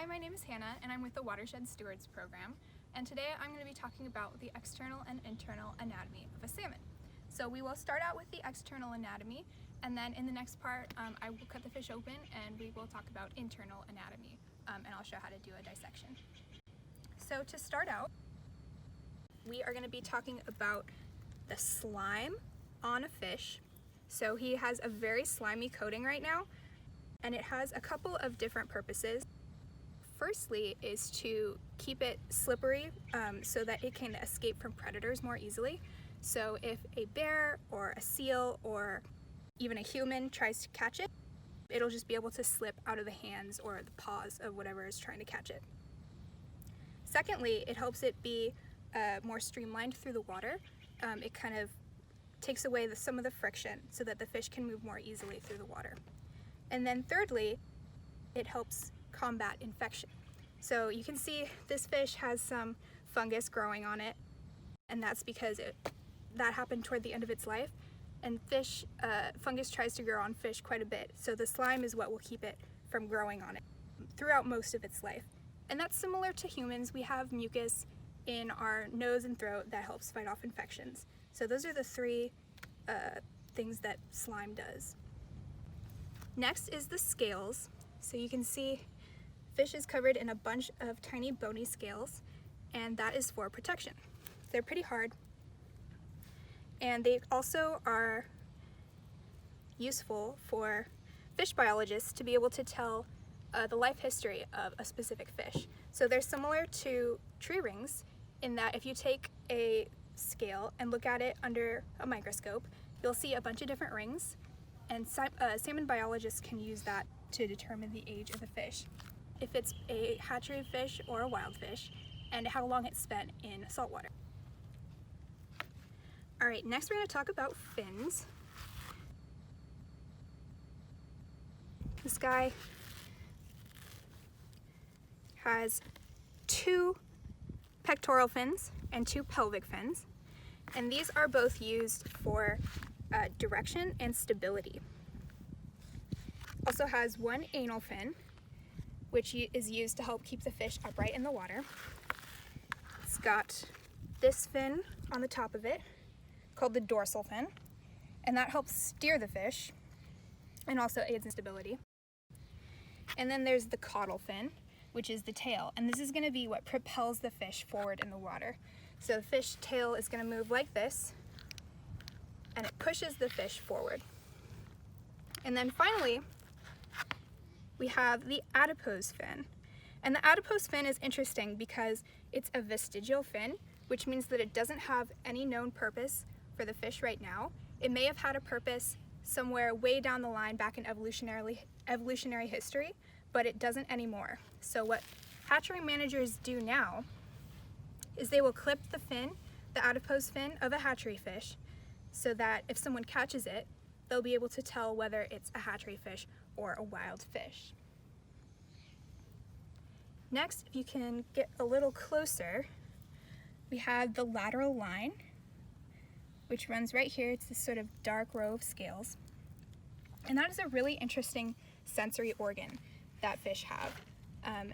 Hi, my name is Hannah and I'm with the Watershed Stewards Program, and today I'm going to be talking about the external and internal anatomy of a salmon. So we will start out with the external anatomy, and then in the next part I will cut the fish open and we will talk about internal anatomy, and I'll show how to do a dissection. So to start out, we are going to be talking about the slime on a fish. So he has a very slimy coating right now, and it has a couple of different purposes. Firstly is to keep it slippery so that it can escape from predators more easily. So if a bear or a seal or even a human tries to catch it, it'll just be able to slip out of the hands or the paws of whatever is trying to catch it. Secondly, it helps it be more streamlined through the water. It kind of takes away some of the friction so that the fish can move more easily through the water. And then thirdly, it helps combat infection. So you can see this fish has some fungus growing on it, and that's because that happened toward the end of its life, and fungus tries to grow on fish quite a bit, so the slime is what will keep it from growing on it throughout most of its life. And that's similar to humans. We have mucus in our nose and throat that helps fight off infections. So those are the three things that slime does. Next is the scales. So you can see fish is covered in a bunch of tiny bony scales, and that is for protection. They're pretty hard, and they also are useful for fish biologists to be able to tell the life history of a specific fish. So they're similar to tree rings in that if you take a scale and look at it under a microscope, you'll see a bunch of different rings, and salmon biologists can use that to determine the age of the fish, if it's a hatchery fish or a wild fish, and how long it's spent in saltwater. Alright, next we're going to talk about fins. This guy has 2 pectoral fins and 2 pelvic fins, and these are both used for direction and stability. Also has 1 anal fin, which is used to help keep the fish upright in the water. It's got this fin on the top of it, called the dorsal fin, and that helps steer the fish and also aids in stability. And then there's the caudal fin, which is the tail, and this is going to be what propels the fish forward in the water. So the fish tail is going to move like this, and it pushes the fish forward. And then finally, we have the adipose fin. And the adipose fin is interesting because it's a vestigial fin, which means that it doesn't have any known purpose for the fish right now. It may have had a purpose somewhere way down the line back in evolutionary history, but it doesn't anymore. So what hatchery managers do now is they will clip the fin, the adipose fin of a hatchery fish, so that if someone catches it, they'll be able to tell whether it's a hatchery fish or a wild fish. Next, if you can get a little closer, we have the lateral line, which runs right here. It's this sort of dark row of scales. And that is a really interesting sensory organ that fish have.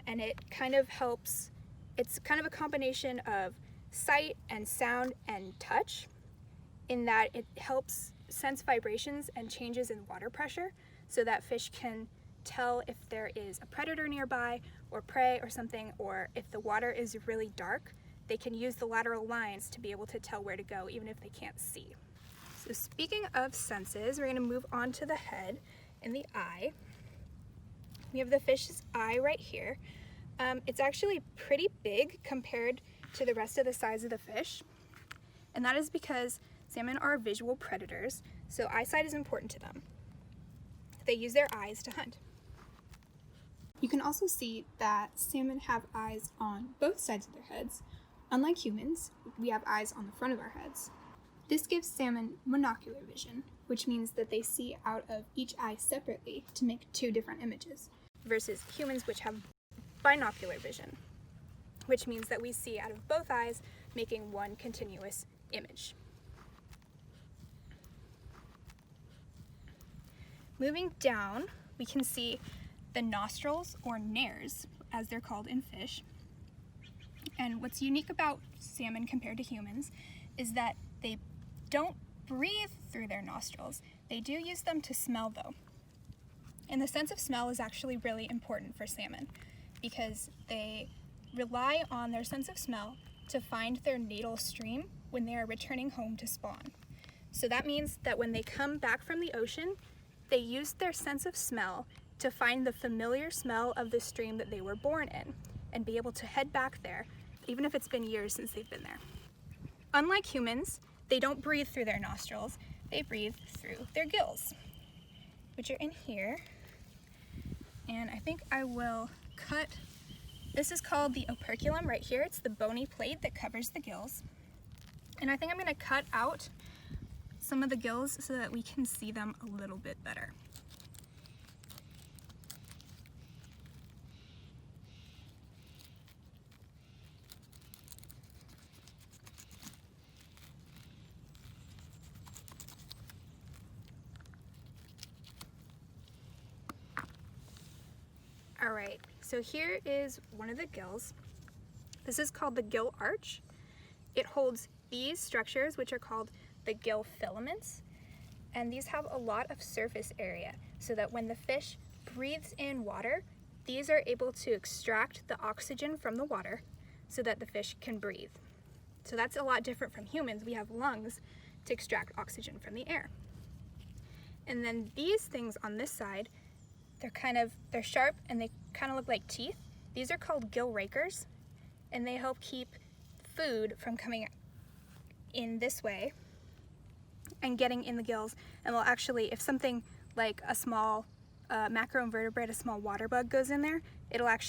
And it kind of helps, it's kind of a combination of sight and sound and touch, in that it helps sense vibrations and changes in water pressure so that fish can tell if there is a predator nearby or prey or something, or if the water is really dark, they can use the lateral lines to be able to tell where to go even if they can't see. So speaking of senses, we're going to move on to the head and the eye. We have the fish's eye right here. It's actually pretty big compared to the rest of the size of the fish, and that is because salmon are visual predators, so eyesight is important to them. They use their eyes to hunt. You can also see that salmon have eyes on both sides of their heads. Unlike humans, we have eyes on the front of our heads. This gives salmon monocular vision, which means that they see out of each eye separately to make 2 different images, versus humans, which have binocular vision, which means that we see out of both eyes, making 1 continuous image. Moving down, we can see the nostrils or nares as they're called in fish. And what's unique about salmon compared to humans is that they don't breathe through their nostrils. They do use them to smell though. And the sense of smell is actually really important for salmon because they rely on their sense of smell to find their natal stream when they are returning home to spawn. So that means that when they come back from the ocean, they use their sense of smell to find the familiar smell of the stream that they were born in and be able to head back there, even if it's been years since they've been there. Unlike humans, they don't breathe through their nostrils, they breathe through their gills, which are in here. And I think I will cut, this is called the operculum right here. It's the bony plate that covers the gills. And I think I'm gonna cut out some of the gills so that we can see them a little bit better. All right, so here is one of the gills. This is called the gill arch. It holds these structures, which are called the gill filaments, and these have a lot of surface area so that when the fish breathes in water, these are able to extract the oxygen from the water so that the fish can breathe. So that's a lot different from humans. We have lungs to extract oxygen from the air. And then these things on this side, they're sharp and they kind of look like teeth. These are called gill rakers, and they help keep food from coming in this way and getting in the gills. And they'll actually, if something like a small macroinvertebrate, a small water bug goes in there, it'll actually